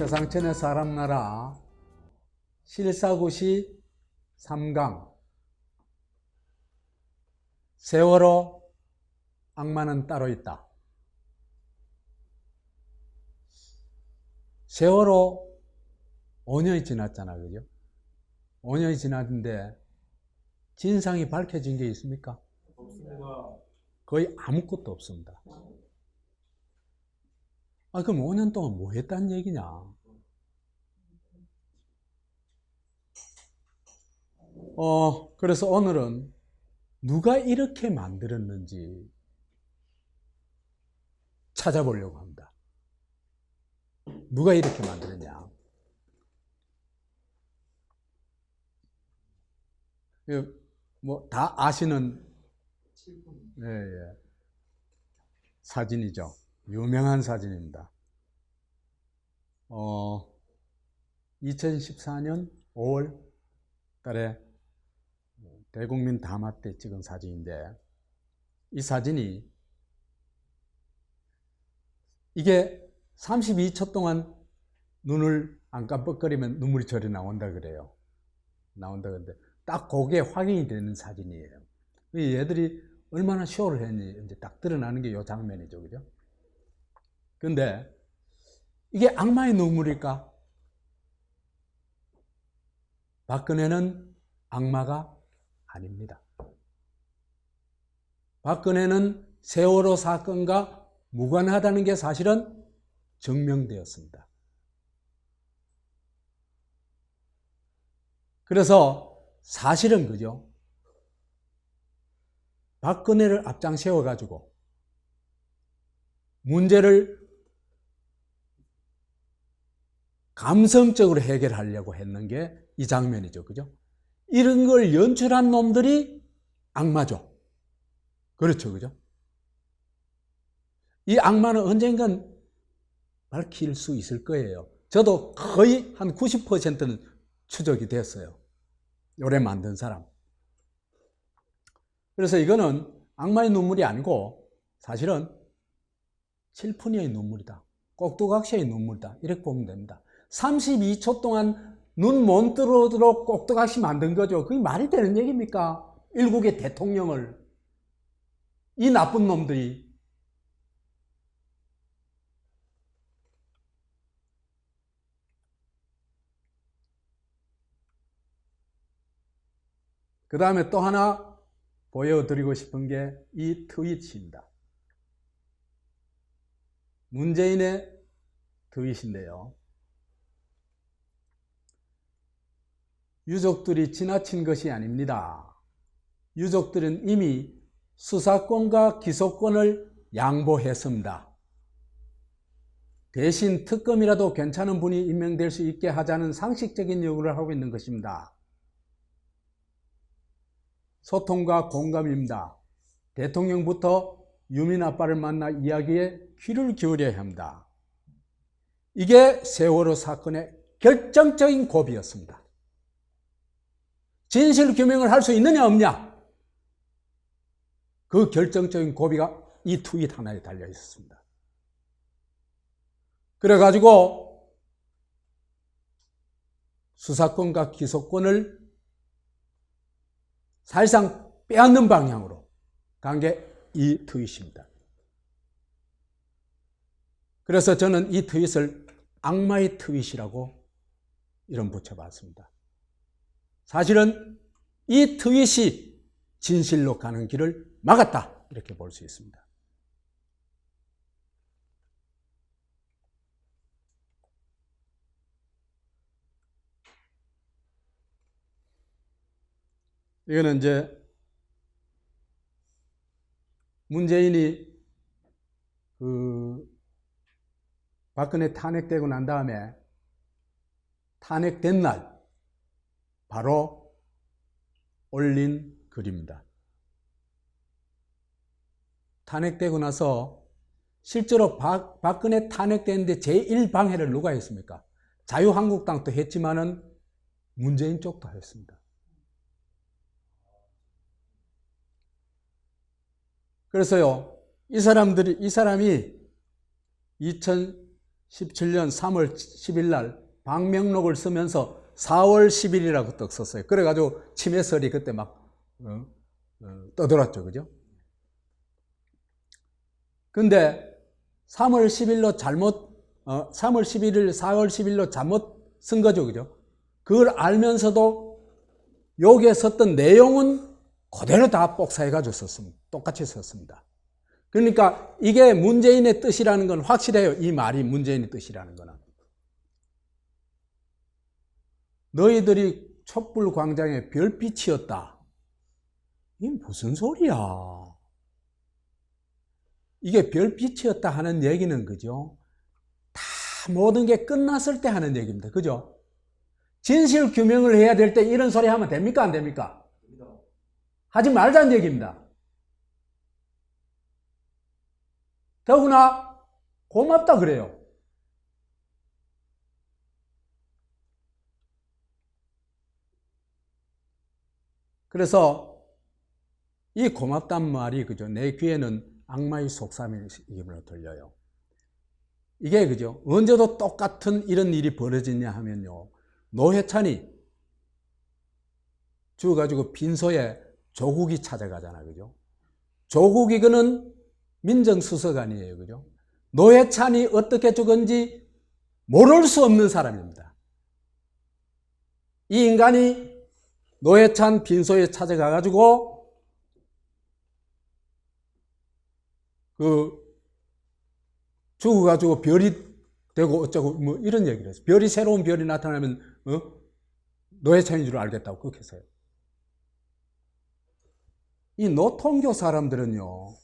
최상천의 사람나라 실사구시 3강 세월호 악마는 따로 있다. 세월호 5년이 지났잖아, 그죠? 5년이 지났는데 진상이 밝혀진 게 있습니까? 없습니다. 거의 아무것도 없습니다. 그럼 5년 동안 뭐 했다는 얘기냐? 그래서 오늘은 누가 이렇게 만들었는지 찾아보려고 합니다. 누가 이렇게 만들었냐? 뭐 다 아시는 사진이죠. 유명한 사진입니다. 2014년 5월 달에 대국민 담화 때 찍은 사진인데, 이 사진이 이게 32초 동안 눈을 안 깜빡거리면 눈물이 저리 나온다 그래요. 나온다 그런데 딱 그게 확인이 되는 사진이에요. 얘들이 얼마나 쇼를 했니 이제 딱 드러나는 게 이 장면이죠, 그죠? 근데 이게 악마의 눈물일까? 박근혜는 악마가 아닙니다. 박근혜는 세월호 사건과 무관하다는 게 사실은 증명되었습니다. 그래서 사실은 그죠? 박근혜를 앞장 세워가지고 문제를 감성적으로 해결하려고 했는 게 이 장면이죠, 그죠? 이런 걸 연출한 놈들이 악마죠. 그렇죠, 그죠? 이 악마는 언젠간 밝힐 수 있을 거예요. 저도 거의 한 90%는 추적이 됐어요. 요래 만든 사람. 그래서 이거는 악마의 눈물이 아니고 사실은 칠푼이의 눈물이다. 꼭두각시의 눈물이다. 이렇게 보면 됩니다. 32초 동안 눈 못 뜨도록 꼭두각시 만든 거죠. 그게 말이 되는 얘기입니까? 일국의 대통령을, 이 나쁜 놈들이. 그 다음에 또 하나 보여드리고 싶은 게 이 트윗입니다. 문재인의 트윗인데요. 유족들이 지나친 것이 아닙니다. 유족들은 이미 수사권과 기소권을 양보했습니다. 대신 특검이라도 괜찮은 분이 임명될 수 있게 하자는 상식적인 요구를 하고 있는 것입니다. 소통과 공감입니다. 대통령부터 유민 아빠를 만나 이야기에 귀를 기울여야 합니다. 이게 세월호 사건의 결정적인 고비였습니다. 진실 규명을 할 수 있느냐 없냐? 그 결정적인 고비가 이 트윗 하나에 달려 있었습니다. 그래가지고 수사권과 기소권을 사실상 빼앗는 방향으로 간 게 이 트윗입니다. 그래서 저는 이 트윗을 악마의 트윗이라고 이름 붙여봤습니다. 사실은 이 트윗이 진실로 가는 길을 막았다, 이렇게 볼 수 있습니다. 이거는 이제 문재인이 박근혜 탄핵되고 난 다음에 탄핵된 날 바로 올린 글입니다. 탄핵되고 나서 실제로 박근혜 탄핵되는데 제1방해를 누가 했습니까? 자유한국당도 했지만은 문재인 쪽도 했습니다. 그래서요, 이 사람이 17년 3월 10일 날 방명록을 쓰면서 4월 10일이라고 딱 썼어요. 그래가지고 치매설이 그때 막 떠돌았죠. 그죠? 근데 3월 10일로 3월 11일, 4월 10일로 잘못 쓴 거죠. 그죠? 그걸 알면서도 여기에 썼던 내용은 그대로 다 복사해가지고 썼습니다. 똑같이 썼습니다. 그러니까 이게 문재인의 뜻이라는 건 확실해요. 이 말이 문재인의 뜻이라는 거는. 너희들이 촛불 광장에 별빛이었다. 이게 무슨 소리야? 이게 별빛이었다 하는 얘기는 그죠? 다 모든 게 끝났을 때 하는 얘기입니다. 그죠? 진실 규명을 해야 될 때 이런 소리 하면 됩니까? 안 됩니까? 하지 말자는 얘기입니다. 더구나 고맙다 그래요. 그래서 이 고맙단 말이 그죠? 내 귀에는 악마의 속삭임으로 들려요. 이게 그죠? 언제도 똑같은 이런 일이 벌어지냐 하면요. 노회찬이 죽어가지고 빈소에 조국이 찾아가잖아. 그죠? 조국이 그는 민정수석관이에요. 그죠? 노회찬이 어떻게 죽은지 모를 수 없는 사람입니다. 이 인간이 노회찬 빈소에 찾아가가지고 죽어가지고 별이 되고 어쩌고 뭐 이런 얘기를 했어요. 별이 새로운 별이 나타나면 노회찬인 줄 알겠다고 그렇게 했어요. 이 노통교 사람들은요.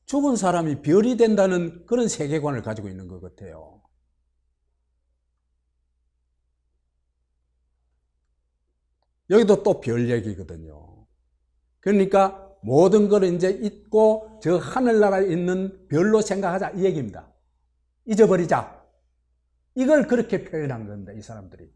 죽은 사람이 별이 된다는 그런 세계관을 가지고 있는 것 같아요. 여기도 또 별 얘기거든요. 그러니까 모든 걸 이제 잊고 저 하늘나라에 있는 별로 생각하자 이 얘기입니다. 잊어버리자. 이걸 그렇게 표현한 겁니다. 이 사람들이.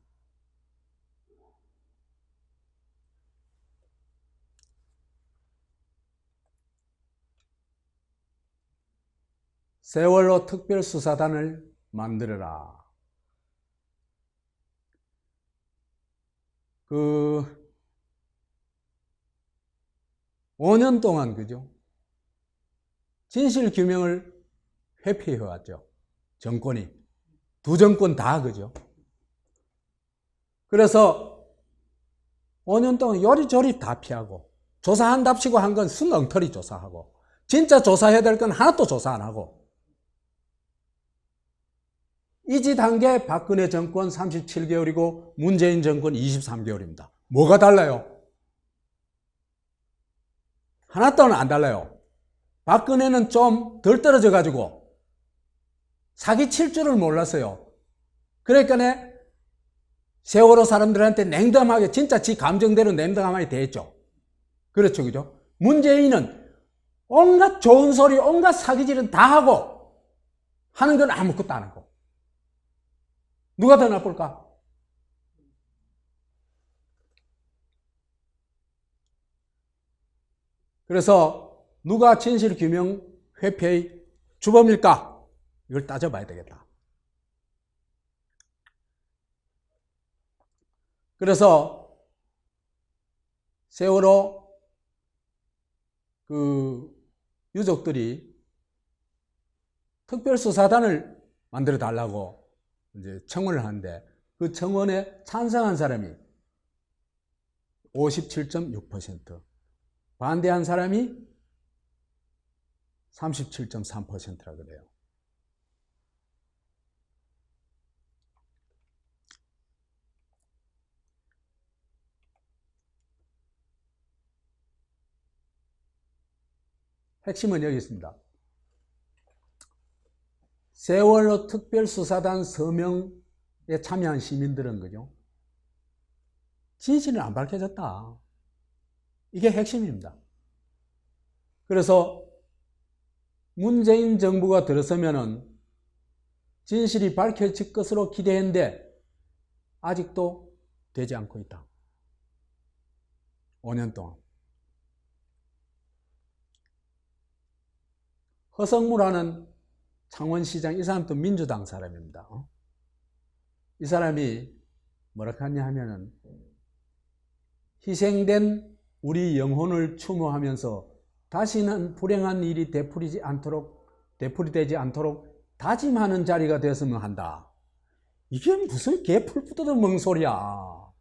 세월호 특별수사단을 만들어라. 5년 동안 그죠? 진실 규명을 회피해 왔죠. 정권이. 두 정권 다 그죠? 그래서 5년 동안 요리조리 다 피하고 조사한답시고 한 건 순엉터리 조사하고 진짜 조사해야 될 건 하나도 조사 안 하고 이 짓 한 게 박근혜 정권 37개월이고 문재인 정권 23개월입니다. 뭐가 달라요? 하나도 안 달라요. 박근혜는 좀 덜 떨어져 가지고 사기칠 줄을 몰랐어요. 그러니까 세월호 사람들한테 냉담하게 진짜 지 감정대로 냉담하게 대했죠. 그렇죠. 그죠? 문재인은 온갖 좋은 소리 온갖 사기질은 다 하고 하는 건 아무것도 안 하고 누가 더 나쁠까? 그래서 누가 진실규명 회피의 주범일까? 이걸 따져봐야 되겠다. 그래서 세월호 유족들이 특별수사단을 만들어 달라고 이제 청원을 하는데 그 청원에 찬성한 사람이 57.6%, 반대한 사람이 37.3%라 그래요. 핵심은 여기 있습니다. 세월호 특별수사단 서명에 참여한 시민들은 그죠? 진실은 안 밝혀졌다. 이게 핵심입니다. 그래서 문재인 정부가 들어서면은 진실이 밝혀질 것으로 기대했는데 아직도 되지 않고 있다. 5년 동안. 허성무라는 창원시장, 이 사람도 민주당 사람입니다. 이 사람이 뭐라 하냐 하면은 희생된 우리 영혼을 추모하면서 다시는 불행한 일이 되풀이되지 않도록 다짐하는 자리가 되었으면 한다. 이게 무슨 개풀 뿌듯한 멍소리야.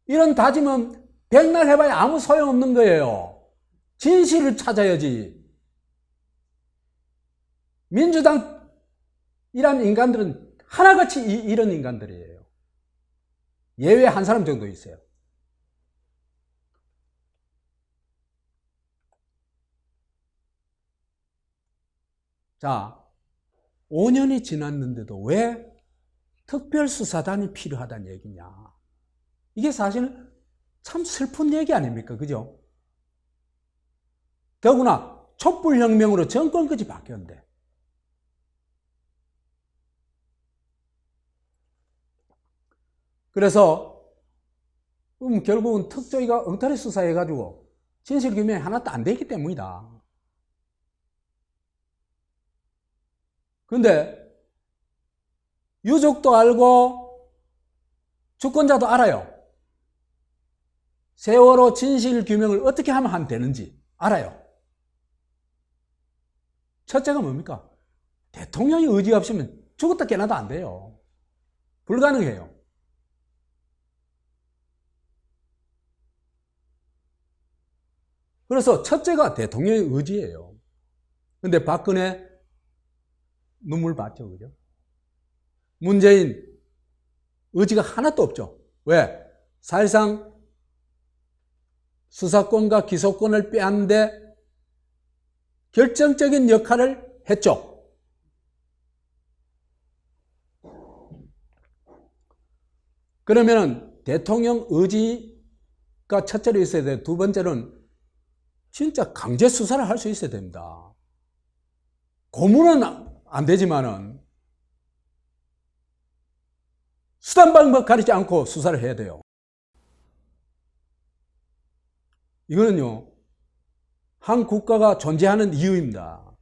이런 다짐은 백날 해봐야 아무 소용없는 거예요. 진실을 찾아야지. 민주당이란 인간들은 하나같이 이런 인간들이에요. 예외 한 사람 정도 있어요. 자, 5년이 지났는데도 왜 특별수사단이 필요하다는 얘기냐. 이게 사실은 참 슬픈 얘기 아닙니까? 그죠? 더구나 촛불혁명으로 정권까지 바뀌었는데. 그래서 결국은 특조위가 엉터리 수사해가지고 진실규명이 하나도 안 되기 때문이다. 근데 유족도 알고 주권자도 알아요. 세월호 진실규명을 어떻게 하면 되는지 알아요. 첫째가 뭡니까? 대통령이 의지 없으면 죽었다 깨나도 안 돼요. 불가능해요. 그래서 첫째가 대통령의 의지예요. 근데 박근혜 눈물 봤죠, 그죠? 문재인 의지가 하나도 없죠. 왜? 사실상 수사권과 기소권을 빼앗는데 결정적인 역할을 했죠. 그러면 대통령 의지가 첫째로 있어야 돼요. 두 번째는 진짜 강제 수사를 할 수 있어야 됩니다. 고문은 안 되지만은 수단 방법 가리지 않고 수사를 해야 돼요. 이거는요, 한 국가가 존재하는 이유입니다.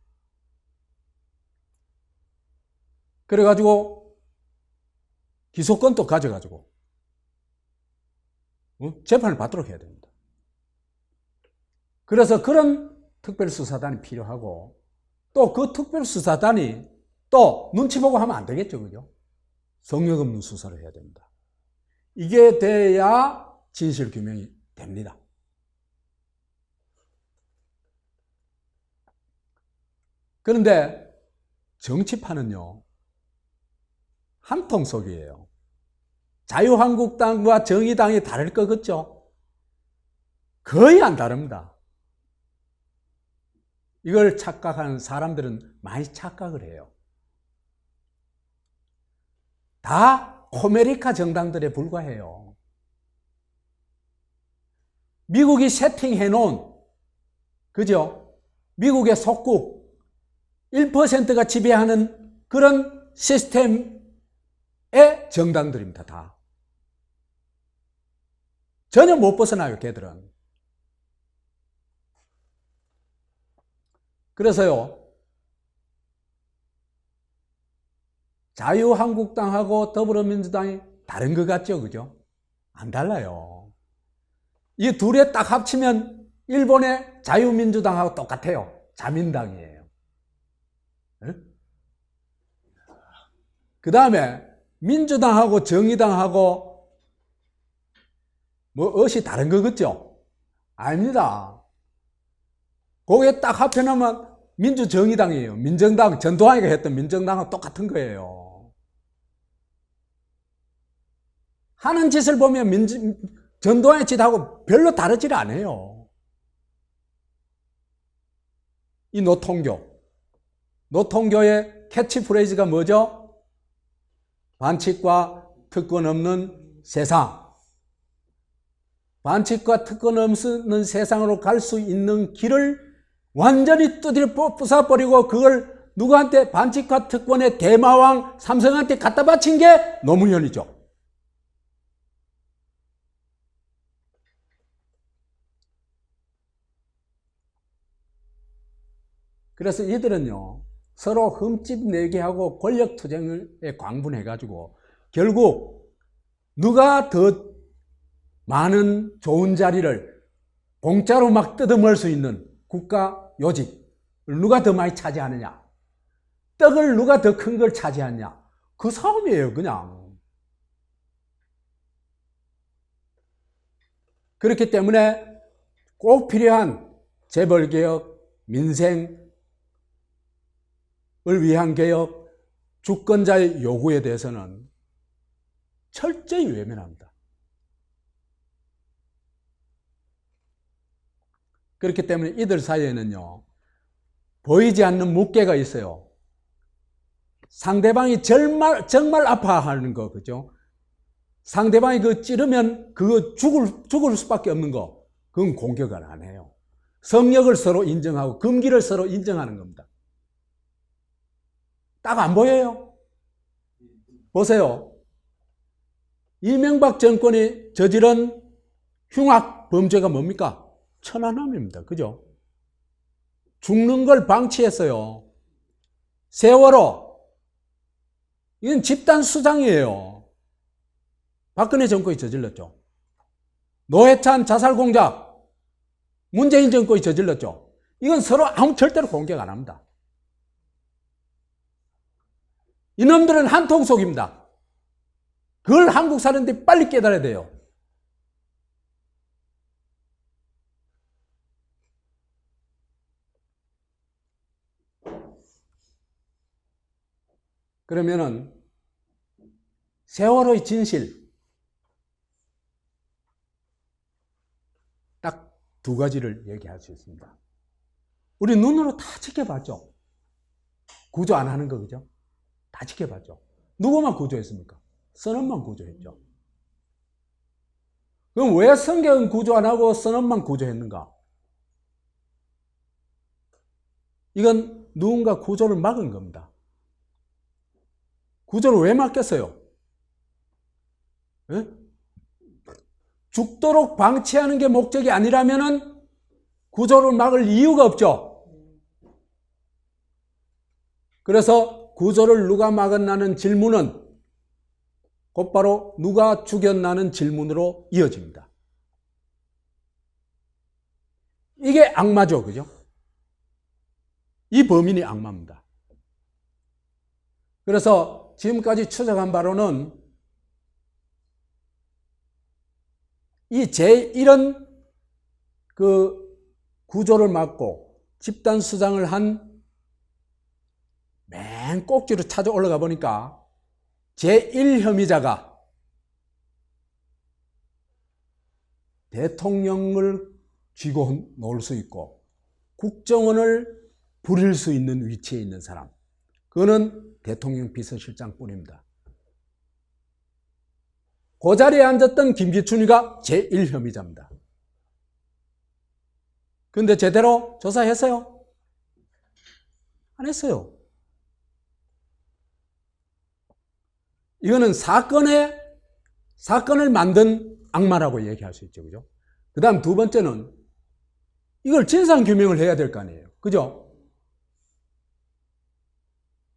그래가지고 기소권도 가져가지고 재판을 받도록 해야 됩니다. 그래서 그런 특별수사단이 필요하고, 또 그 특별수사단이 또 눈치 보고 하면 안 되겠죠, 그죠? 성역 없는 수사를 해야 됩니다. 이게 돼야 진실규명이 됩니다. 그런데 정치판은요, 한통속이에요. 자유한국당과 정의당이 다를 것 같죠? 거의 안 다릅니다. 이걸 착각하는 사람들은 많이 착각을 해요. 다 코메리카 정당들에 불과해요. 미국이 세팅해 놓은, 그죠? 미국의 속국 1%가 지배하는 그런 시스템의 정당들입니다. 다. 전혀 못 벗어나요, 걔들은. 그래서요, 자유한국당하고 더불어민주당이 다른 것 같죠, 그죠? 안 달라요. 이 둘에 딱 합치면 일본의 자유민주당하고 똑같아요. 자민당이에요. 그 다음에 민주당하고 정의당하고 뭐 옷이 다른 거 같죠? 아닙니다. 거기에 딱 합해놓으면 민주정의당이에요. 민정당, 전두환이가 했던 민정당하고 똑같은 거예요. 하는 짓을 보면 전두환의 짓하고 별로 다르질 않아요. 이 노통교의 캐치프레이즈가 뭐죠? 반칙과 특권 없는 세상. 반칙과 특권 없는 세상으로 갈 수 있는 길을 완전히 두드려 부숴버리고 그걸 누구한테, 반칙과 특권의 대마왕 삼성한테 갖다 바친 게 노무현이죠. 그래서 이들은요, 서로 흠집 내게 하고 권력 투쟁에 광분해가지고 결국 누가 더 많은 좋은 자리를 공짜로 막 뜯어먹을 수 있는 국가 요직을 누가 더 많이 차지하느냐, 떡을 누가 더 큰 걸 차지하느냐, 그 싸움이에요, 그냥. 그렇기 때문에 꼭 필요한 재벌개혁, 민생을 위한 개혁, 주권자의 요구에 대해서는 철저히 외면합니다. 그렇기 때문에 이들 사이에는요, 보이지 않는 묵계가 있어요. 상대방이 정말 아파하는 거, 그죠? 상대방이 그 찌르면 그거 죽을 수밖에 없는 거, 그건 공격을 안 해요. 성역을 서로 인정하고 금기를 서로 인정하는 겁니다. 딱 안 보여요? 보세요. 이명박 정권이 저지른 흉악 범죄가 뭡니까? 천안함입니다. 그죠? 죽는 걸 방치했어요. 세월호. 이건 집단 수장이에요. 박근혜 정권이 저질렀죠. 노회찬 자살 공작. 문재인 정권이 저질렀죠. 이건 서로 절대로 공격 안 합니다. 이놈들은 한통속입니다. 그걸 한국 사람들이 빨리 깨달아야 돼요. 그러면은 세월호의 진실 딱 두 가지를 얘기할 수 있습니다. 우리 눈으로 다 지켜봤죠. 구조 안 하는 거, 그죠? 다 지켜봤죠. 누구만 구조했습니까? 선언만 구조했죠. 그럼 왜 성경은 구조 안 하고 선언만 구조했는가? 이건 누군가 구조를 막은 겁니다. 구조를 왜 막겠어요? 예? 죽도록 방치하는 게 목적이 아니라면 구조를 막을 이유가 없죠. 그래서 구조를 누가 막았나는 질문은 곧바로 누가 죽였나는 질문으로 이어집니다. 이게 악마죠, 그죠? 이 범인이 악마입니다. 그래서 지금까지 추적한 바로는 이 제1은 그 구조를 막고 집단 수장을 한 맨 꼭지로 찾아 올라가 보니까 제1혐의자가 대통령을 쥐고 놀 수 있고 국정원을 부릴 수 있는 위치에 있는 사람, 그거는 대통령 비서실장뿐입니다. 그 자리에 앉았던 김기춘이가 제1혐의자입니다. 그런데 제대로 조사했어요? 안 했어요. 이거는 사건을 만든 악마라고 얘기할 수 있죠. 그죠? 그 다음 두 번째는 이걸 진상규명을 해야 될 거 아니에요. 그죠?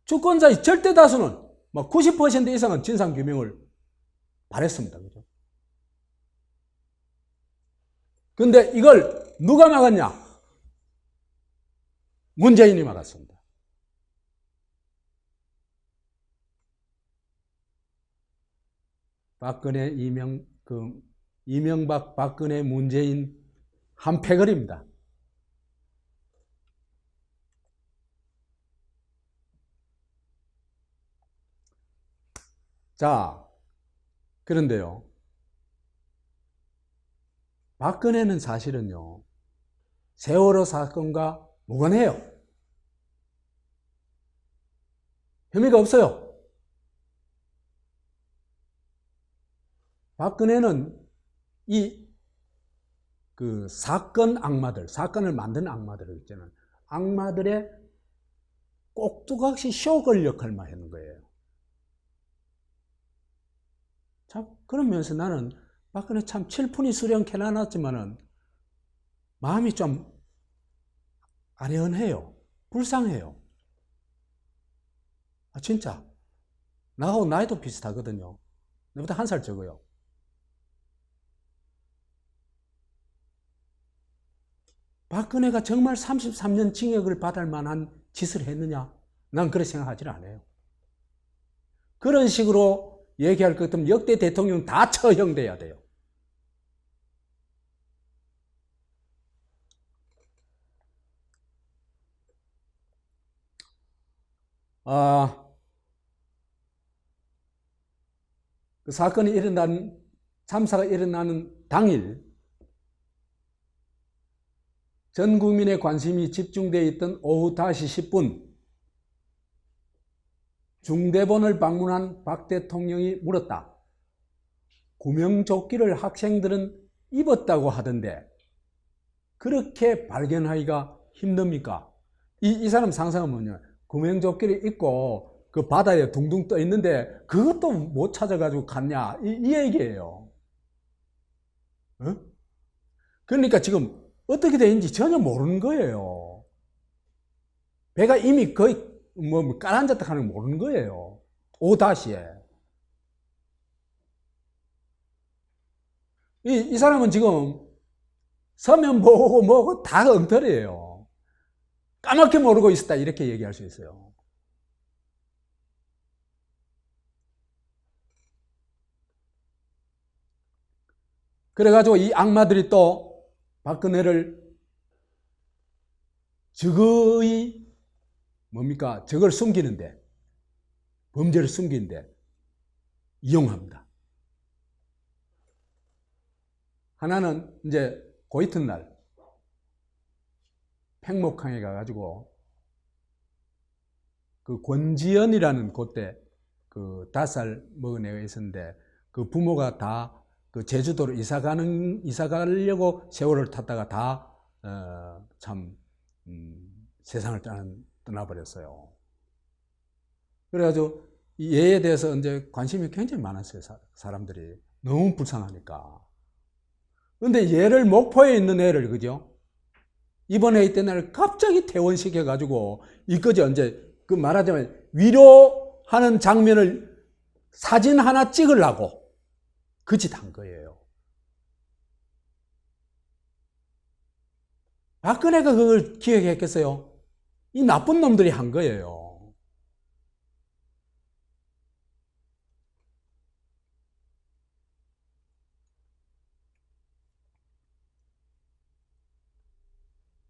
주권자의 절대 다수는 90% 이상은 진상규명을 바랬습니다. 그죠? 근데 이걸 누가 막았냐? 문재인이 막았습니다. 박근혜, 이명박, 박근혜, 문재인 한 패거리입니다. 자, 그런데요. 박근혜는 사실은요, 세월호 사건과 무관해요. 혐의가 없어요. 박근혜는 그 사건 악마들, 사건을 만든 악마들을 있잖아요. 악마들의 꼭두각시 쇼걸 역할만 하는 거예요. 참, 그런 면에서 나는 박근혜 참 칠푼이 수령케 놔놨지만은 마음이 좀 아련해요. 불쌍해요. 아, 진짜. 나하고 나이도 비슷하거든요. 나보다 한 살 적어요. 박근혜가 정말 33년 징역을 받을 만한 짓을 했느냐? 난 그렇게 생각하지 않아요. 그런 식으로 얘기할 것 같으면 역대 대통령 다 처형돼야 돼요. 그 사건이 참사가 일어나는 당일 전 국민의 관심이 집중되어 있던 오후 5시 10분 중대본을 방문한 박 대통령이 물었다. 구명조끼를 학생들은 입었다고 하던데 그렇게 발견하기가 힘듭니까? 이 사람 상상은 뭐냐? 구명조끼를 입고 그 바다에 둥둥 떠 있는데 그것도 못 찾아가지고 갔냐? 이 얘기예요. 어? 그러니까 지금 어떻게 되는지 전혀 모르는 거예요. 배가 이미 거의 깔아앉았다 하는 걸 모르는 거예요. 오다시에. 이 사람은 지금 서면 보고 뭐고 다 엉터리예요. 까맣게 모르고 있었다 이렇게 얘기할 수 있어요. 그래가지고 이 악마들이 또 박근혜를 적의 적을 숨기는데, 범죄를 숨기는데 이용합니다. 하나는 이제 그 이튿날 팽목항에 가가지고 그 권지연이라는 그때 그 5살 먹은 애가 있었는데 그 부모가 다 그 제주도로 이사 가려고 세월을 탔다가 다 세상을 떠나버렸어요. 그래가지고 이 얘에 대해서 이제 관심이 굉장히 많았어요. 사람들이 너무 불쌍하니까. 그런데 얘를 목포에 있는 애를 그죠? 이번에 있던 애를 갑자기 퇴원시켜가지고 이거죠. 이제 그 말하자면 위로하는 장면을 사진 하나 찍으려고 그 짓 한 거예요. 박근혜가 그걸 기획했겠어요? 이 나쁜 놈들이 한 거예요.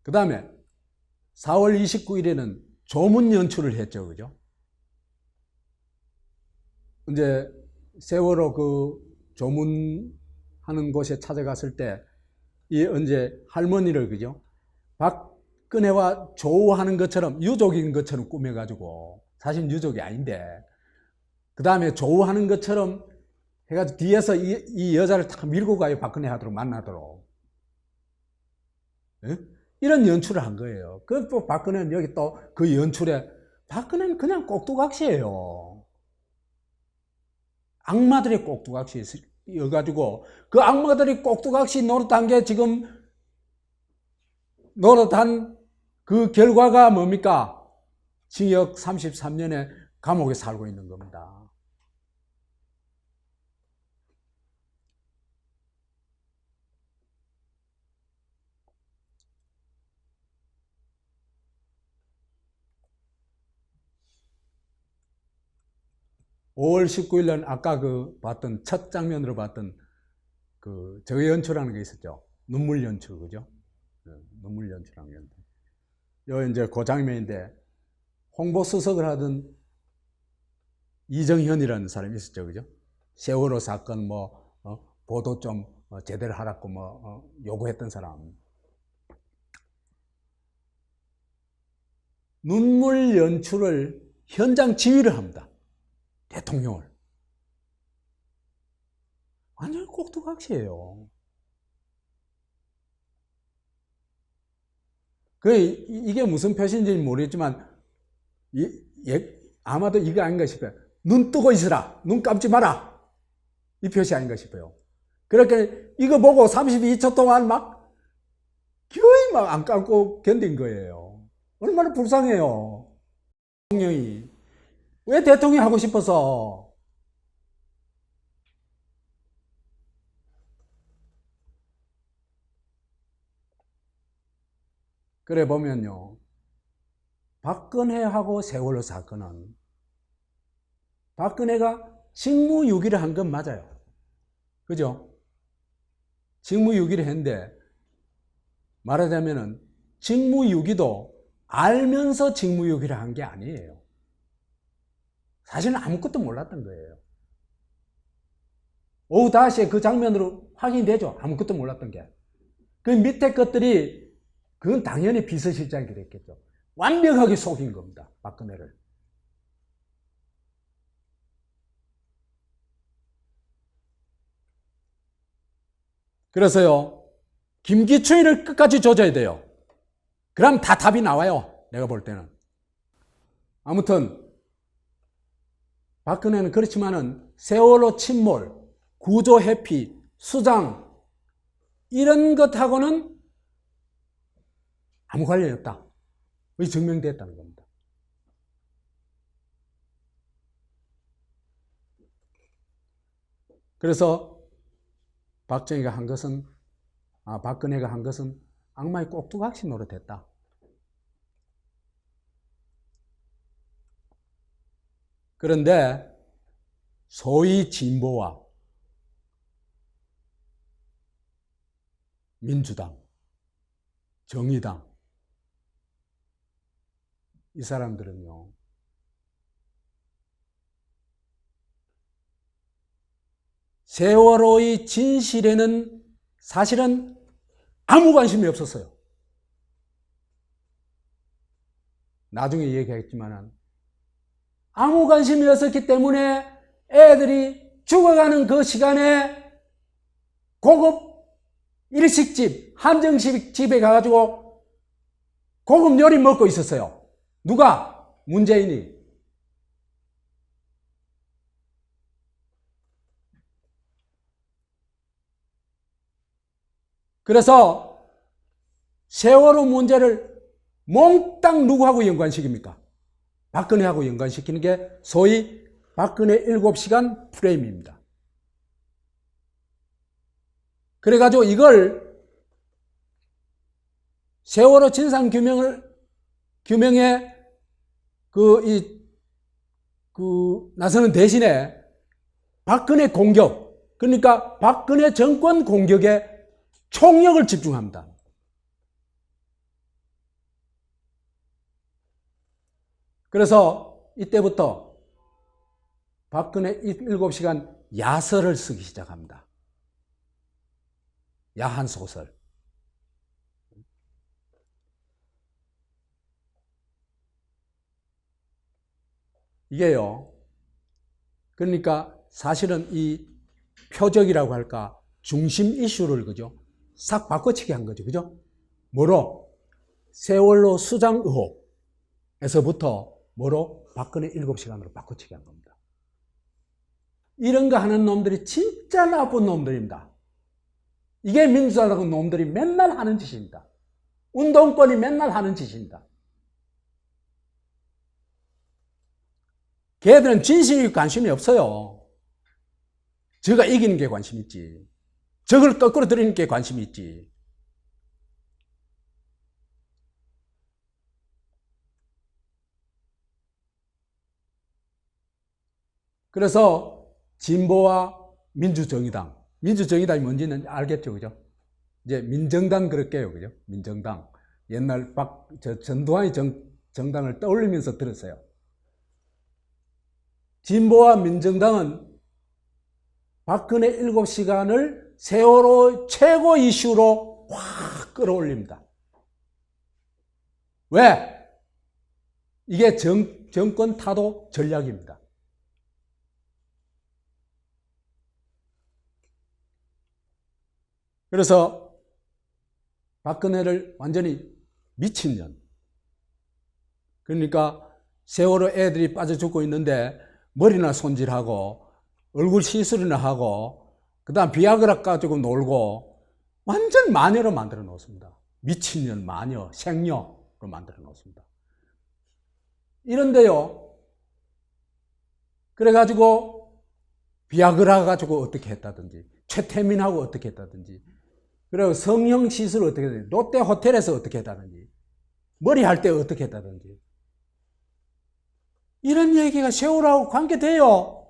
그 다음에 4월 29일에는 조문 연출을 했죠. 그죠? 이제 세월호 그 조문하는 곳에 찾아갔을 때, 이제 할머니를, 그죠? 박근혜와 조우하는 것처럼, 유족인 것처럼 꾸며가지고, 사실 유족이 아닌데, 그 다음에 조우하는 것처럼 해가지고 뒤에서 이 여자를 탁 밀고 가요. 박근혜 하도록 만나도록. 에? 이런 연출을 한 거예요. 그 또 박근혜는 여기 또 그 연출에, 박근혜는 그냥 꼭두각시예요. 악마들의 꼭두각시여가지고 그 악마들이 꼭두각시 노릇한 게 지금 노릇한 그 결과가 뭡니까? 징역 33년에 감옥에 살고 있는 겁니다. (5월 19일) 날 아까 그 봤던 첫 장면으로 봤던 그 저게 연출하는 게 있었죠. 눈물 연출, 그죠? 눈물 연출하는 게. 요 이제 그 장면인데 홍보 수석을 하던 이정현이라는 사람이 있었죠, 그죠? 세월호 사건 보도 좀 제대로 하라고 요구했던 사람. 눈물 연출을 현장 지휘를 합니다. 대통령을. 완전히 꼭두각시예요. 이게 무슨 표시인지 모르겠지만 아마도 이거 아닌가 싶어요. 눈 뜨고 있으라. 눈 감지 마라. 이 표시 아닌가 싶어요. 그렇게 이거 보고 32초 동안 거의 안 감고 견딘 거예요. 얼마나 불쌍해요. 대통령이. 왜 대통령이 하고 싶어서? 그래 보면요. 박근혜하고 세월호 사건은 박근혜가 직무유기를 한 건 맞아요. 그죠? 직무유기를 했는데 말하자면은 직무유기도 알면서 직무유기를 한 게 아니에요. 사실은 아무것도 몰랐던 거예요. 오후 5시에 그 장면으로 확인되죠. 아무것도 몰랐던 게. 그 밑에 것들이 그건 당연히 비서실장이 그랬겠죠. 완벽하게 속인 겁니다. 박근혜를. 그래서요. 김기춘을 끝까지 조져야 돼요. 그럼 다 답이 나와요. 내가 볼 때는. 아무튼 박근혜는 그렇지만은 세월호 침몰, 구조 회피, 수장 이런 것하고는 아무 관련이 없다. 이 증명됐다는 겁니다. 그래서 박정희가 한 것은 박근혜가 한 것은 악마의 꼭두각시 노릇했다. 그런데 소위 진보와 민주당, 정의당 이 사람들은요. 세월호의 진실에는 사실은 아무 관심이 없었어요. 나중에 얘기하겠지만 아무 관심이 없었기 때문에 애들이 죽어가는 그 시간에 고급 일식집, 한정식집에 가가지고 고급 요리 먹고 있었어요. 누가? 문재인이. 그래서 세월호 문제를 몽땅 누구하고 연관시킵니까? 박근혜하고 연관시키는 게 소위 박근혜 7시간 프레임입니다. 그래가지고 이걸 세월호 진상규명에 나서는 대신에 박근혜 공격, 그러니까 박근혜 정권 공격에 총력을 집중합니다. 그래서 이때부터 박근혜 7시간 야설을 쓰기 시작합니다. 야한 소설. 이게요. 그러니까 사실은 이 표적이라고 할까 중심 이슈를 그죠? 싹 바꿔치기 한 거죠. 그죠? 뭐로? 세월호 수장 의혹에서부터 뭐로? 박근혜 7시간으로 바꿔치기 한 겁니다. 이런 거 하는 놈들이 진짜 나쁜 놈들입니다. 이게 민주당하고 놈들이 맨날 하는 짓입니다. 운동권이 맨날 하는 짓입니다. 걔들은 진실에 관심이 없어요. 저가 이기는 게 관심 있지. 저걸 거꾸로 들이는 게 관심이 있지. 그래서 진보와 민주정의당이 뭔지는 알겠죠, 그죠? 이제 민정당 그럴게요, 그죠? 민정당. 옛날 전두환의 정당을 떠올리면서 들었어요. 진보와 민정당은 박근혜 7시간을 세월호 최고 이슈로 확 끌어올립니다. 왜? 이게 정권 타도 전략입니다. 그래서 박근혜를 완전히 미친년. 그러니까 세월호 애들이 빠져 죽고 있는데 머리나 손질하고 얼굴 시술이나 하고 그다음 비아그라 가지고 놀고 완전 마녀로 만들어 놓습니다. 미친년, 마녀, 생녀로 만들어 놓습니다. 이런데요. 그래가지고 비아그라 가지고 어떻게 했다든지, 최태민하고 어떻게 했다든지, 그리고 성형 시술을 어떻게 했다든지, 롯데 호텔에서 어떻게 했다든지, 머리 할 때 어떻게 했다든지, 이런 얘기가 세월하고 관계돼요?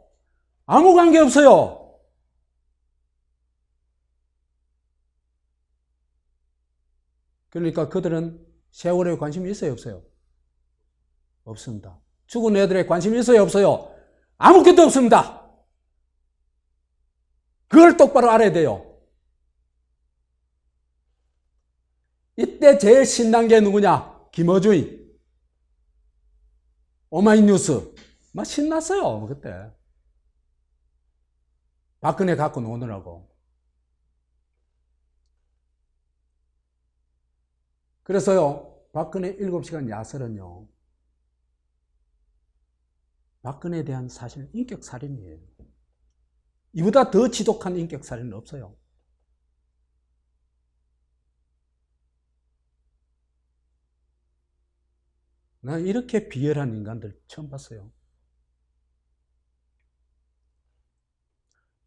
아무 관계 없어요. 그러니까 그들은 세월에 관심이 있어요, 없어요? 없습니다. 죽은 애들에 관심이 있어요, 없어요? 아무것도 없습니다. 그걸 똑바로 알아야 돼요. 이때 제일 신난 게 누구냐? 김어준이. 오마이뉴스. 막 신났어요, 그때. 박근혜 갖고 노느라고. 그래서요, 박근혜 7시간 야설은요, 박근혜에 대한 사실 인격살인이에요. 이보다 더 지독한 인격살인은 없어요. 난 이렇게 비열한 인간들 처음 봤어요.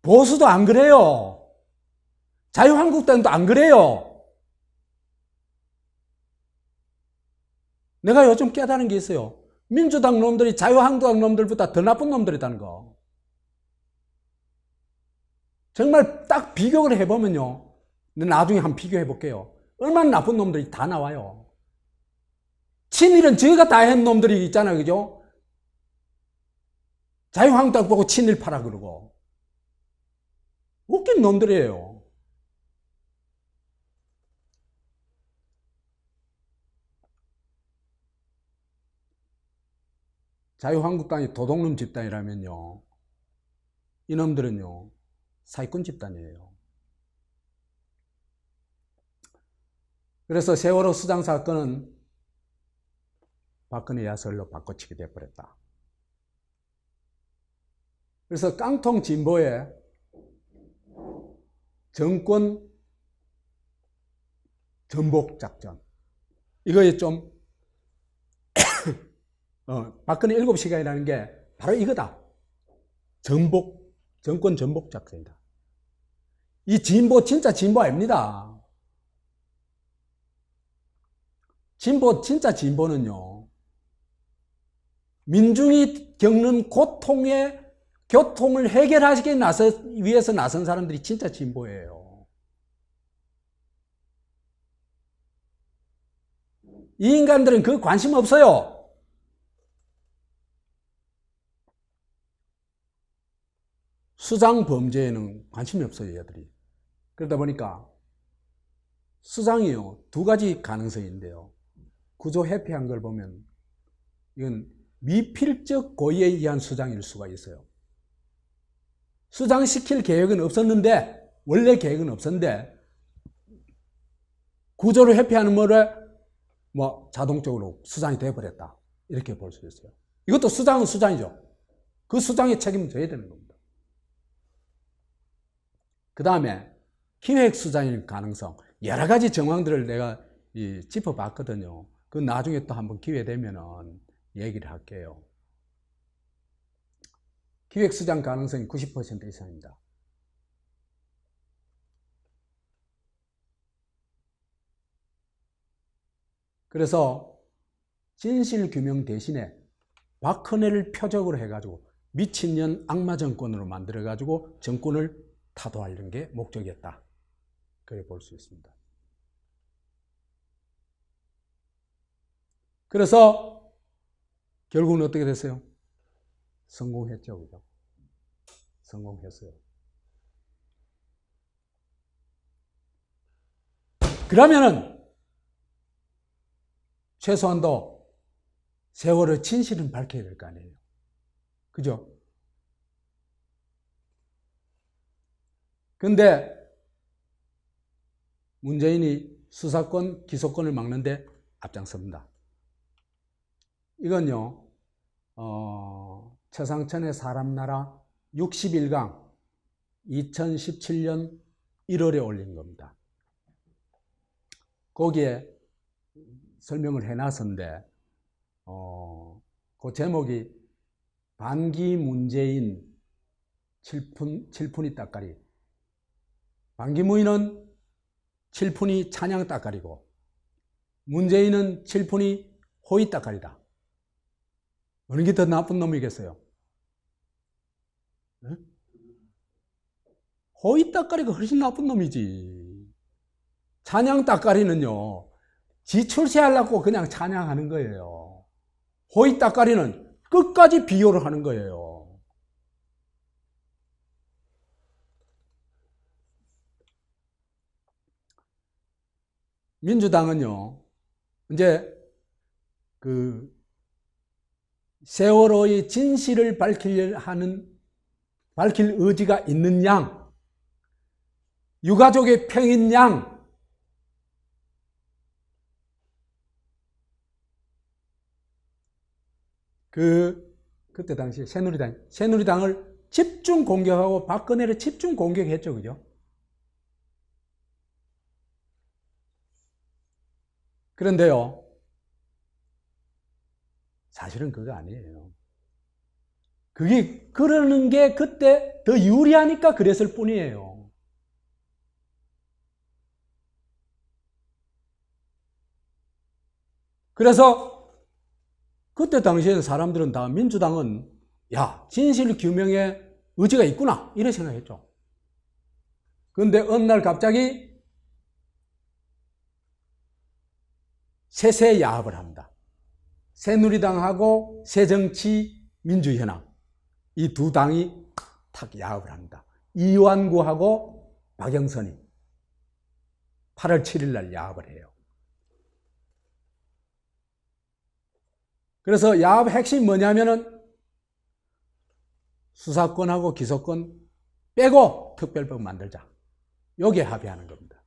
보수도 안 그래요. 자유한국당도 안 그래요. 내가 요즘 깨달은 게 있어요. 민주당 놈들이 자유한국당 놈들보다 더 나쁜 놈들이라는 거. 정말 딱 비교를 해보면요. 나중에 한번 비교해 볼게요. 얼마나 나쁜 놈들이 다 나와요. 친일은 저희가 다 한 놈들이 있잖아요. 그죠? 자유한국당 보고 친일파라 그러고. 웃긴 놈들이에요. 자유한국당이 도둑놈 집단이라면요. 이놈들은요. 사기꾼 집단이에요. 그래서 세월호 수장 사건은 박근혜 야설로 바꿔치기 돼버렸다. 그래서 깡통 진보의 정권 전복 작전. 이거에 좀 박근혜 7시간이라는 게 바로 이거다. 정권 전복 작전이다. 이 진보 진짜 진보 아닙니다. 진짜 진보는요. 민중이 겪는 교통을 해결하기 위해서 나선 사람들이 진짜 진보예요. 이 인간들은 그 관심 없어요. 수장 범죄에는 관심이 없어요, 얘들이. 그러다 보니까 수장이요, 두 가지 가능성인데요. 구조 회피한 걸 보면 이건 미필적 고의에 의한 수장일 수가 있어요. 수장시킬 계획은 없었는데, 원래 계획은 없었는데, 구조를 회피하는 거를 자동적으로 수장이 되어버렸다. 이렇게 볼 수 있어요. 이것도 수장은 수장이죠. 그 수장의 책임을 져야 되는 겁니다. 그 다음에 기획수장일 가능성. 여러 가지 정황들을 내가 짚어봤거든요. 그 나중에 또 한번 기회 되면은 얘기를 할게요. 기획수장 가능성이 90% 이상입니다. 그래서 진실규명 대신에 박근혜를 표적으로 해가지고 미친년 악마 정권으로 만들어가지고 정권을 타도하려는 게 목적이었다. 그렇게 볼 수 있습니다. 그래서 결국은 어떻게 됐어요? 성공했죠. 그죠? 성공했어요. 그러면은 최소한도 세월의 진실은 밝혀야 될 거 아니에요. 그죠? 근데 문재인이 수사권, 기소권을 막는데 앞장섭니다. 이건요, 최상천의 사람나라 61강 2017년 1월에 올린 겁니다. 거기에 설명을 해놨었는데, 그 제목이 반기 문재인 칠푼이 따까리. 반기문은 칠푼이 찬양 따까리고 문재인은 칠푼이 호의 따까리다. 어느 게 더 나쁜 놈이겠어요? 네? 호의 따까리가 훨씬 나쁜 놈이지. 찬양 따까리는요, 지 출세하려고 그냥 찬양하는 거예요. 호의 따까리는 끝까지 비호를 하는 거예요. 민주당은요, 이제 세월호의 진실을 밝힐 의지가 있는 양, 유가족의 평인 양, 그때 당시 새누리당을 집중 공격하고 박근혜를 집중 공격했죠, 그죠? 그런데요, 사실은 그거 아니에요. 그러는 게 그때 더 유리하니까 그랬을 뿐이에요. 그래서 그때 당시에 사람들은 다 민주당은 야, 진실 규명에 의지가 있구나 이렇게 생각했죠. 그런데 어느 날 갑자기 세세 야합을 합니다. 새누리당하고 새정치민주연합 이 두 당이 탁 야합을 합니다. 이완구하고 박영선이 8월 7일 날 야합을 해요. 그래서 야합의 핵심이 뭐냐면은 수사권하고 기소권 빼고 특별법 만들자. 여기에 합의하는 겁니다.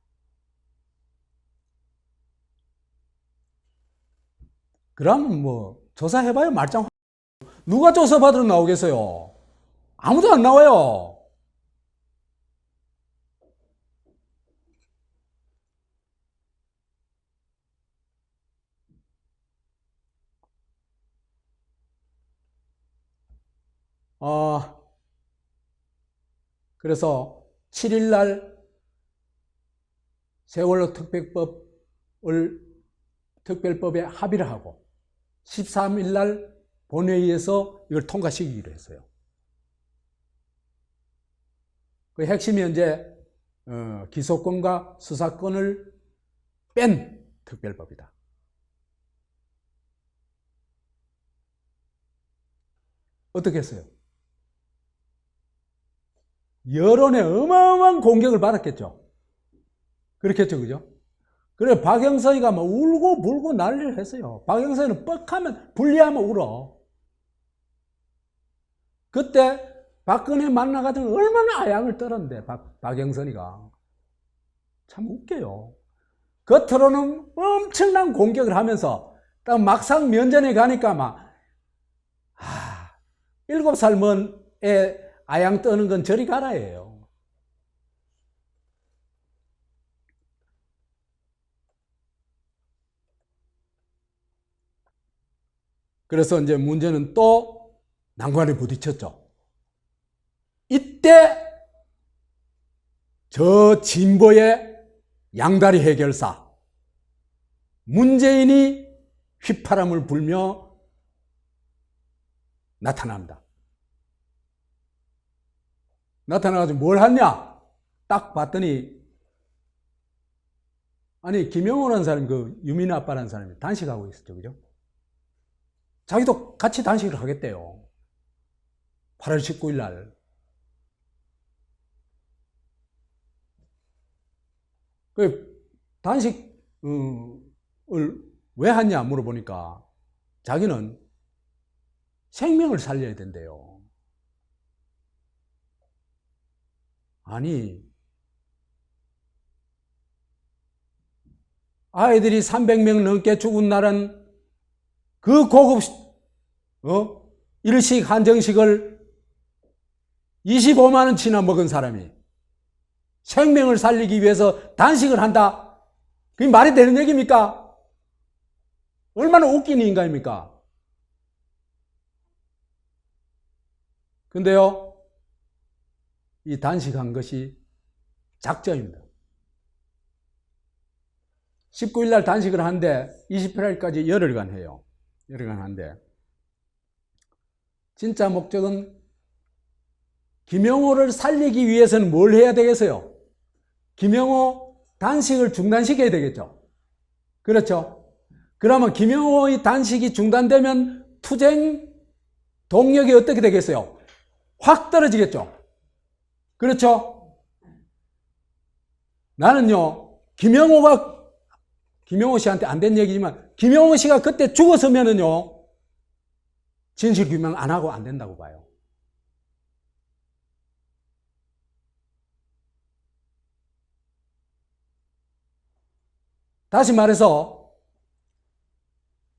그러면 뭐 조사해봐요 말짱. 누가 조사받으러 나오겠어요? 아무도 안 나와요. 그래서 7일 날 세월호 특별법에 합의를 하고 13일 날 본회의에서 이걸 통과시키기로 했어요. 그 핵심이 이제 기소권과 수사권을 뺀 특별법이다. 어떻게 했어요? 여론의 어마어마한 공격을 받았겠죠. 그렇겠죠, 그죠? 그래 박영선이가 막 울고 불고 난리를 했어요. 박영선이는 뻑하면 불리하면 울어. 그때 박근혜 만나가지고 얼마나 아양을 떨었는데 박영선이가 참 웃겨요. 겉으로는 엄청난 공격을 하면서 딱 막상 면전에 가니까 막 7살 먼 애 아양 떠는 건 저리 가라예요. 그래서 이제 문제는 또 난관에 부딪혔죠. 이때 저 진보의 양다리 해결사 문재인이 휘파람을 불며 나타납니다. 나타나가지고 뭘 하냐? 딱 봤더니 아니 김영호라는 사람이 그 유민 아빠라는 사람이 단식하고 있었죠, 그죠? 자기도 같이 단식을 하겠대요. 8월 19일 날. 그 단식을 왜 하냐 물어보니까 자기는 생명을 살려야 된대요. 아니, 아이들이 300명 넘게 죽은 날은 그 고급 일식 한정식을 25만 원치나 먹은 사람이 생명을 살리기 위해서 단식을 한다? 그게 말이 되는 얘기입니까? 얼마나 웃기는 인간입니까? 근데요, 이 단식한 것이 작정입니다. 19일 날 단식을 하는데 28일까지 열흘간 해요. 열흘간 하는데 진짜 목적은 김영호를 살리기 위해서는 뭘 해야 되겠어요? 김영호 단식을 중단시켜야 되겠죠. 그렇죠? 그러면 김영호의 단식이 중단되면 투쟁 동력이 어떻게 되겠어요? 확 떨어지겠죠. 그렇죠? 나는요, 김영호 씨한테 안 된 얘기지만 김영호 씨가 그때 죽었으면은요, 진실 규명 안 하고 안 된다고 봐요. 다시 말해서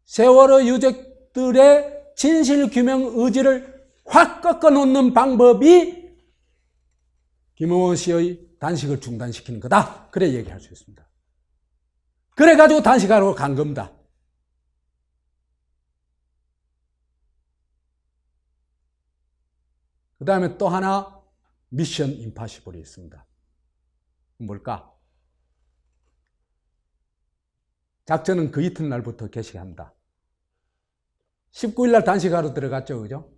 세월호 유족들의 진실 규명 의지를 확 꺾어 놓는 방법이 김영호 씨의 단식을 중단시키는 거다. 그래 얘기할 수 있습니다. 그래가지고 단식하러 간 겁니다. 그 다음에 또 하나 미션 임파시블이 있습니다. 뭘까? 작전은 그 이튿날부터 개시합니다. 19일 날 단식하러 들어갔죠. 그죠?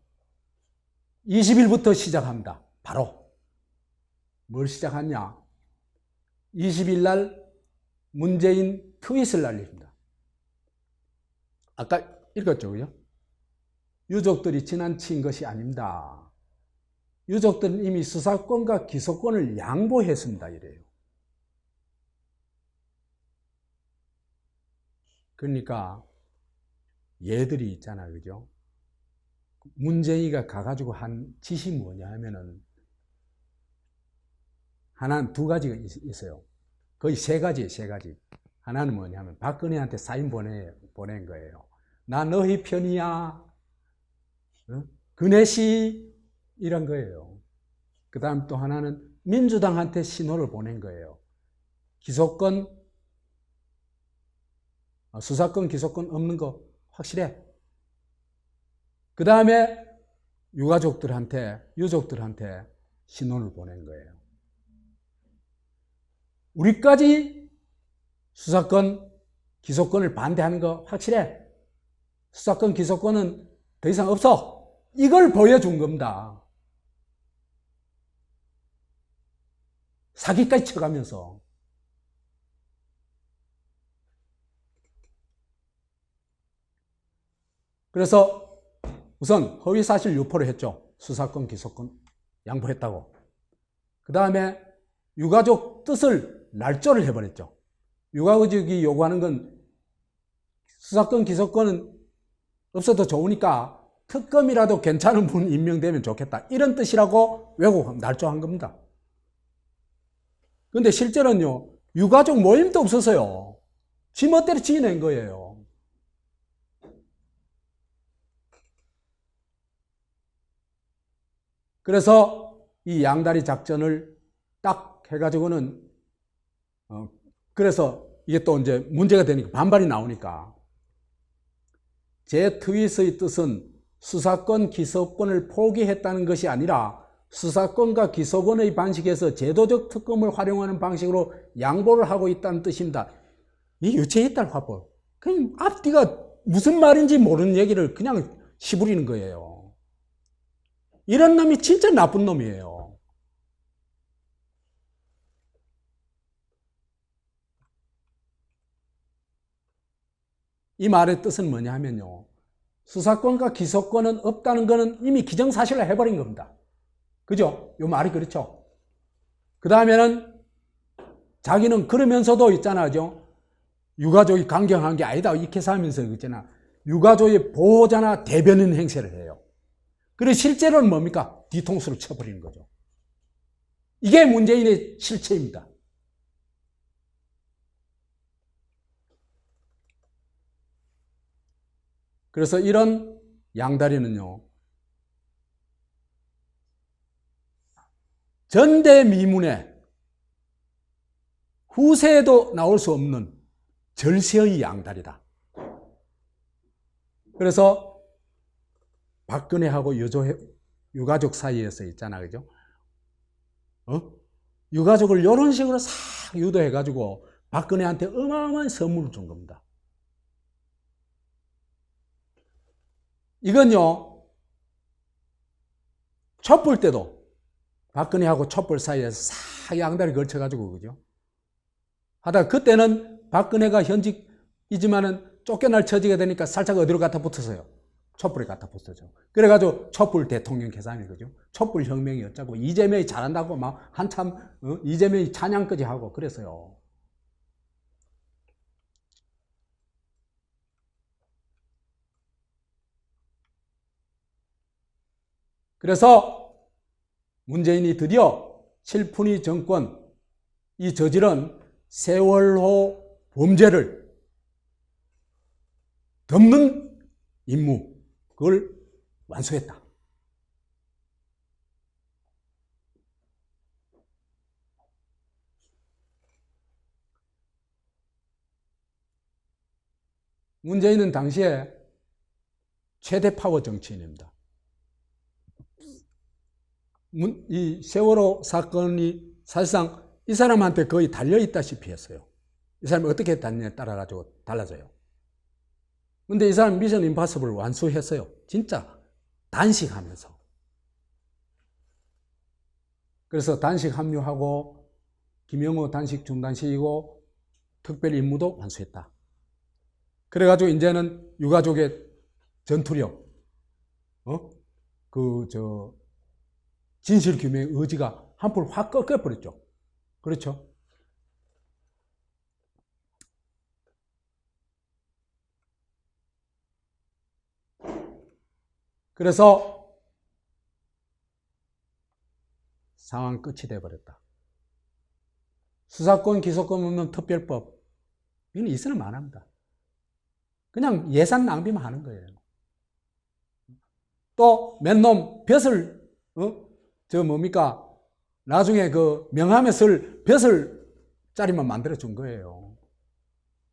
20일부터 시작합니다. 바로. 뭘 시작하냐? 20일 날 문재인 트윗을 날립니다. 아까 읽었죠. 그죠? 유족들이 지나친 것이 아닙니다. 유족들은 이미 수사권과 기소권을 양보했습니다. 이래요. 그러니까 얘들이 있잖아. 그죠? 문재인이가 가가지고 한 짓이 뭐냐 하면은 하나는 두 가지가 있어요. 거의 세 가지예요. 세 가지. 하나는 뭐냐면 박근혜한테 사인 보낸 거예요. 나 너희 편이야. 근혜씨 이런 거예요. 그 다음 또 하나는 민주당한테 신호를 보낸 거예요. 기소권, 수사권, 기소권 없는 거 확실해. 그 다음에 유족들한테 신호를 보낸 거예요. 우리까지 수사권, 기소권을 반대하는 거 확실해. 수사권, 기소권은 더 이상 없어. 이걸 보여준 겁니다. 사기까지 쳐가면서. 그래서 우선 허위사실 유포를 했죠. 수사권, 기소권 양보했다고. 그 다음에 유가족 뜻을 날조를 해버렸죠. 유가족이 요구하는 건 수사권, 기소권은 없어도 좋으니까 특검이라도 괜찮은 분 임명되면 좋겠다. 이런 뜻이라고 왜곡, 날조한 겁니다. 근데 실제로는요, 유가족 모임도 없었어요. 지 멋대로 지어낸 거예요. 그래서 이 양다리 작전을 딱 해가지고는, 그래서 이게 또 이제 문제가 되니까 반발이 나오니까 제 트윗의 뜻은 수사권, 기소권을 포기했다는 것이 아니라 수사권과 기소권의 방식에서 제도적 특검을 활용하는 방식으로 양보를 하고 있다는 뜻입니다. 이 유체이탈 화법. 그냥 앞뒤가 무슨 말인지 모르는 얘기를 그냥 시부리는 거예요. 이런 놈이 진짜 나쁜 놈이에요. 이 말의 뜻은 뭐냐 하면요. 수사권과 기소권은 없다는 것은 이미 기정사실로 해버린 겁니다. 그죠? 요 말이 그렇죠. 그 다음에는 자기는 그러면서도 있잖아요. 유가족이 강경한 게 아니다. 이렇게 하면서 있잖아. 유가족의 보호자나 대변인 행세를 해요. 그리고 실제로는 뭡니까? 뒤통수를 쳐버리는 거죠. 이게 문재인의 실체입니다. 그래서 이런 양다리는요, 전대미문에 후세에도 나올 수 없는 절세의 양다리다. 그래서 박근혜하고 유가족 사이에서 있잖아, 그죠? 유가족을 이런 식으로 싹 유도해가지고 박근혜한테 어마어마한 선물을 준 겁니다. 이건요, 촛불 때도 박근혜하고 촛불 사이에서 싹 양다리 걸쳐가지고, 그죠? 하다가 그때는 박근혜가 현직이지만은 쫓겨날 처지가 되니까 살짝 어디로 갖다 붙었어요? 촛불에 갖다 붙었죠. 그래가지고 촛불 대통령 계산이, 그죠? 촛불 혁명이 어쩌고, 이재명이 잘한다고 막 한참, 이재명이 찬양까지 하고 그랬어요. 그래서 문재인이 드디어 칠푼이 정권, 이 저지른 세월호 범죄를 덮는 임무, 그걸 완수했다. 문재인은 당시에 최대 파워 정치인입니다. 이 세월호 사건이 사실상 이 사람한테 거의 달려있다시피 했어요. 이 사람이 어떻게 다니냐에 따라가지고 달라져요. 근데 이 사람 미션 임파서블 완수했어요. 진짜 단식하면서. 그래서 단식 합류하고 김영호 단식 중단식이고 특별 임무도 완수했다. 그래가지고 이제는 유가족의 전투력, 진실 규명의 의지가 한풀 확 꺾여버렸죠. 그렇죠? 그래서 상황 끝이 돼버렸다. 수사권, 기소권 없는 특별법, 이건 있으면 안 합니다. 그냥 예산 낭비만 하는 거예요. 또 맨놈 벼슬, 나중에 그 명함에 쓸 벼슬 짜리만 만들어 준 거예요.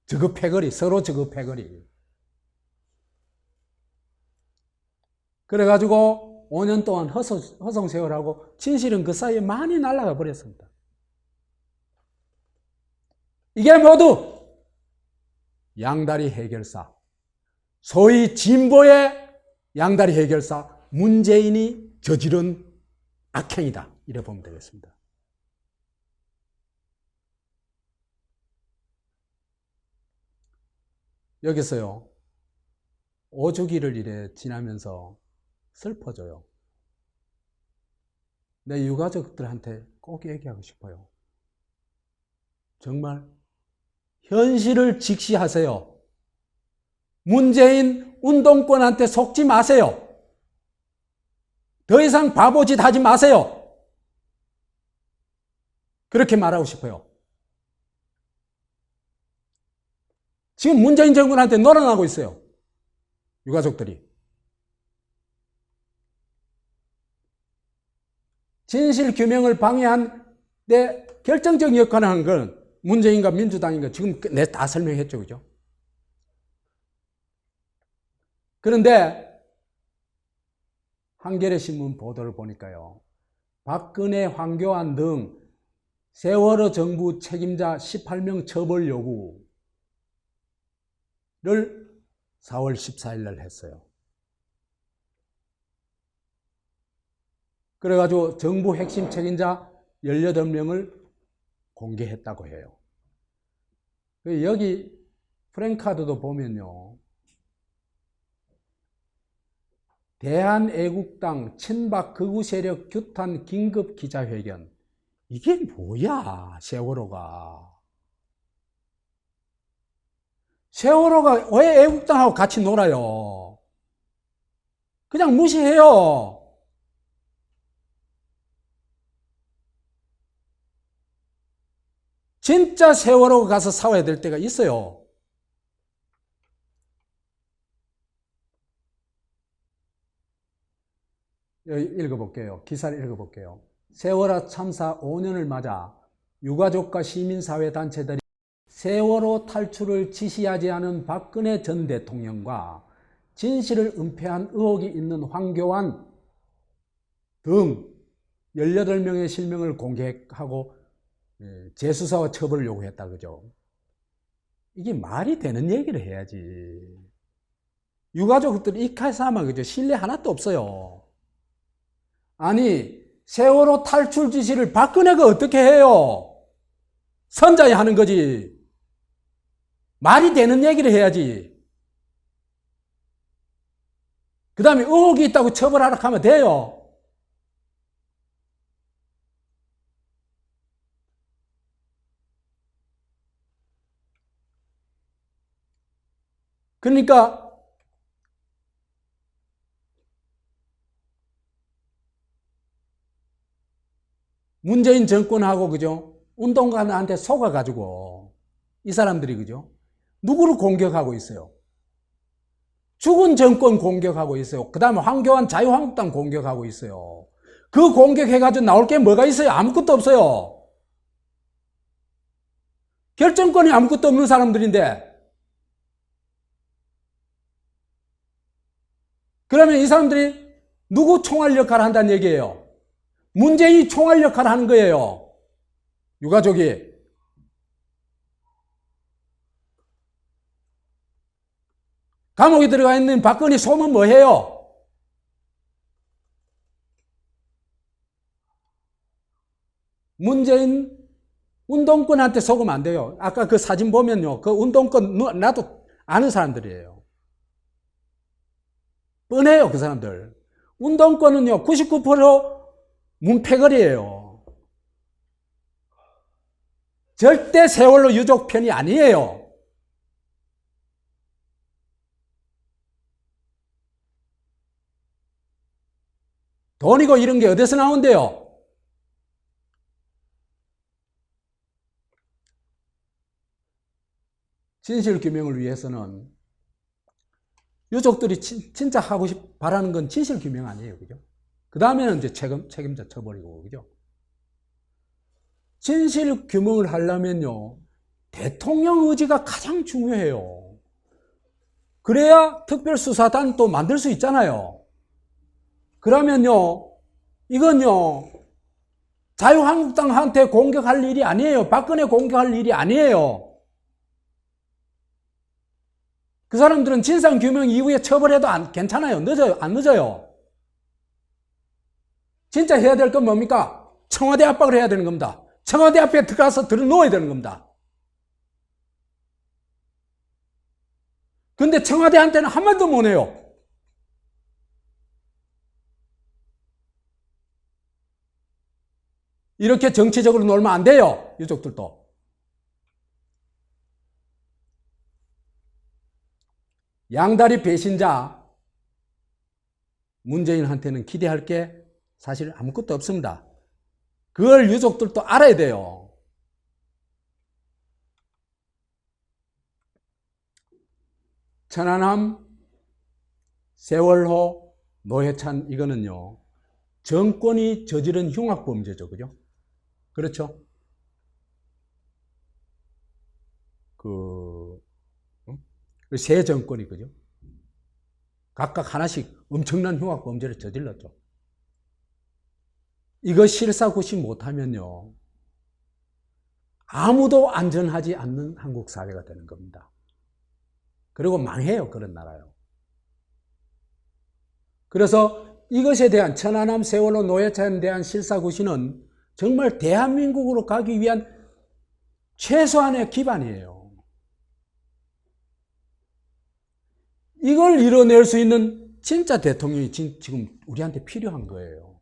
저거 패거리, 서로 저거 패거리. 그래가지고 5년 동안 허송세월하고 진실은 그 사이에 많이 날아가 버렸습니다. 이게 모두 양다리 해결사, 소위 진보의 양다리 해결사 문재인이 저지른 악행이다, 이래 보면 되겠습니다. 여기서요, 오주기를 이래 지나면서 슬퍼져요. 내 유가족들한테 꼭 얘기하고 싶어요. 정말 현실을 직시하세요. 문재인 운동권한테 속지 마세요. 더 이상 바보짓 하지 마세요. 그렇게 말하고 싶어요. 지금 문재인 정권한테 놀아나고 있어요. 유가족들이. 진실 규명을 방해한 데 결정적 역할을 한 건 문재인과 민주당인가, 지금 내가 다 설명했죠, 그죠? 그런데 한겨레 신문 보도를 보니까요, 박근혜, 황교안 등 세월호 정부 책임자 18명 처벌 요구를 4월 14일 날 했어요. 그래가지고 정부 핵심 책임자 18명을 공개했다고 해요. 여기 프랭카드도 보면요, 대한애국당 친박 극우 세력 규탄 긴급 기자회견. 이게 뭐야, 세월호가. 세월호가 왜 애국당하고 같이 놀아요? 그냥 무시해요. 진짜 세월호 가서 싸워야 될 때가 있어요. 읽어볼게요. 기사를 읽어볼게요. 세월호 참사 5년을 맞아 유가족과 시민사회 단체들이 세월호 탈출을 지시하지 않은 박근혜 전 대통령과 진실을 은폐한 의혹이 있는 황교안 등 18명의 실명을 공개하고 재수사와 처벌을 요구했다. 그죠? 이게 말이 되는 얘기를 해야지. 유가족들 이카사마 그죠? 신뢰 하나도 없어요. 아니 세월호 탈출 지시를 박근혜가 어떻게 해요? 선자야 하는 거지. 말이 되는 얘기를 해야지. 그 다음에 의혹이 있다고 처벌하라 하면 돼요. 그러니까 문재인 정권하고 그죠? 운동가한테 속아가지고 이 사람들이 그죠? 누구를 공격하고 있어요? 죽은 정권 공격하고 있어요. 그 다음에 황교안 자유한국당 공격하고 있어요. 그 공격해가지고 나올 게 뭐가 있어요? 아무것도 없어요. 결정권이 아무것도 없는 사람들인데 그러면 이 사람들이 누구 총알 역할을 한다는 얘기예요? 문재인이 총알 역할을 하는 거예요. 유가족이. 감옥에 들어가 있는 박근혜 소문 뭐 해요? 문재인 운동권한테 속으면 안 돼요. 아까 그 사진 보면요. 그 운동권 나도 아는 사람들이에요. 뻔해요. 그 사람들. 운동권은요. 99% 문패거리예요. 절대 세월호 유족 편이 아니에요. 돈이고 이런 게 어디서 나온대요? 진실규명을 위해서는 유족들이 진짜 하고 바라는 건 진실규명 아니에요. 그죠? 그 다음에는 이제 책임자 처벌이고, 그죠? 진실규명을 하려면요, 대통령 의지가 가장 중요해요. 그래야 특별수사단 또 만들 수 있잖아요. 그러면요, 이건요, 자유한국당한테 공격할 일이 아니에요. 박근혜 공격할 일이 아니에요. 그 사람들은 진상규명 이후에 처벌해도 괜찮아요. 늦어요? 안 늦어요? 진짜 해야 될 건 뭡니까? 청와대 압박을 해야 되는 겁니다. 청와대 앞에 들어가서 들어놓아야 되는 겁니다. 근데 청와대한테는 한마디도 못 해요. 이렇게 정치적으로 놀면 안 돼요. 유족들도. 양다리 배신자 문재인한테는 기대할 게 사실 아무것도 없습니다. 그걸 유족들도 알아야 돼요. 천안함, 세월호, 노회찬 이거는요. 정권이 저지른 흉악범죄죠. 그죠? 그렇죠? 새 정권이 그죠? 각각 하나씩 엄청난 흉악범죄를 저질렀죠. 이거 실사구시 못하면요. 아무도 안전하지 않는 한국 사회가 되는 겁니다. 그리고 망해요. 그런 나라요. 그래서 이것에 대한 천안함, 세월호, 노회찬에 대한 실사구시는 정말 대한민국으로 가기 위한 최소한의 기반이에요. 이걸 이뤄낼 수 있는 진짜 대통령이 지금 우리한테 필요한 거예요.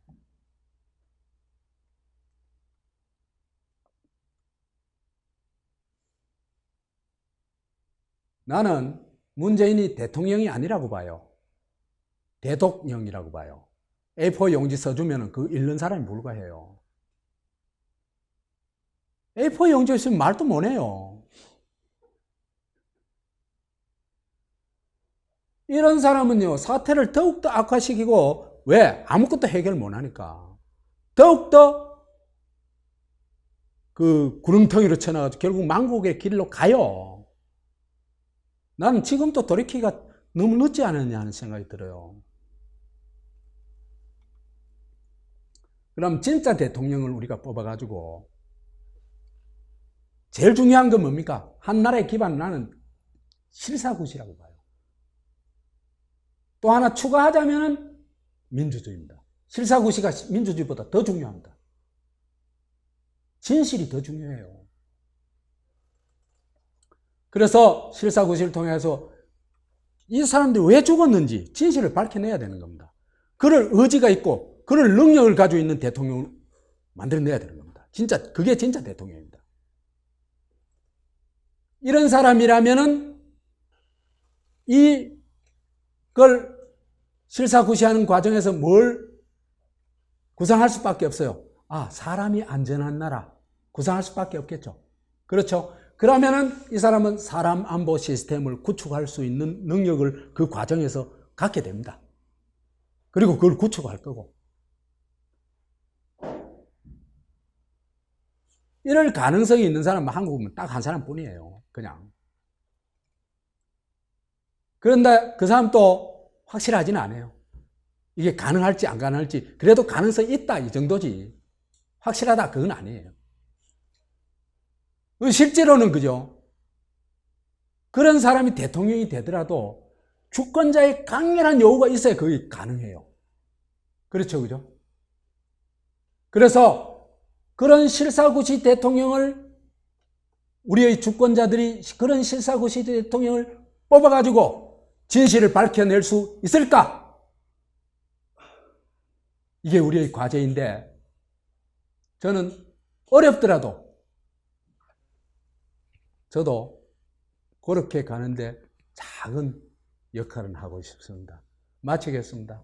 나는 문재인이 대통령이 아니라고 봐요. 대독령이라고 봐요. A4 용지 써주면 그 읽는 사람이 불과해요. A4 용지 있으면 말도 못해요. 이런 사람은요, 사태를 더욱더 악화시키고, 왜? 아무것도 해결 못하니까. 더욱더 그 구름텅이로 쳐나가지고 결국 망국의 길로 가요. 나는 지금도 돌이키기가 너무 늦지 않았냐 하는 생각이 들어요. 그럼 진짜 대통령을 우리가 뽑아가지고 제일 중요한 건 뭡니까? 한 나라의 기반은 나는 실사구시라고 봐요. 또 하나 추가하자면 민주주의입니다. 실사구시가 민주주의보다 더 중요합니다. 진실이 더 중요해요. 그래서 실사구시를 통해서 이 사람들이 왜 죽었는지 진실을 밝혀내야 되는 겁니다. 그럴 의지가 있고 그럴 능력을 가지고 있는 대통령을 만들어내야 되는 겁니다. 진짜 그게 진짜 대통령입니다. 이런 사람이라면은 이걸 실사구시하는 과정에서 뭘 구상할 수밖에 없어요. 아, 사람이 안전한 나라 구상할 수밖에 없겠죠. 그렇죠. 그러면은 이 사람은 사람 안보 시스템을 구축할 수 있는 능력을 그 과정에서 갖게 됩니다. 그리고 그걸 구축할 거고. 이럴 가능성이 있는 사람은 한국은 딱 한 사람뿐이에요. 그냥. 그런데 그 사람도 확실하지는 않아요. 이게 가능할지 안 가능할지. 그래도 가능성이 있다 이 정도지. 확실하다 그건 아니에요. 실제로는 그죠. 그런 사람이 대통령이 되더라도 주권자의 강렬한 요구가 있어야 그게 가능해요. 그렇죠, 그죠? 그래서 그런 실사구시 대통령을 우리의 주권자들이 그런 실사구시 대통령을 뽑아가지고 진실을 밝혀낼 수 있을까? 이게 우리의 과제인데 저는 어렵더라도 저도 그렇게 가는데 작은 역할은 하고 싶습니다. 마치겠습니다.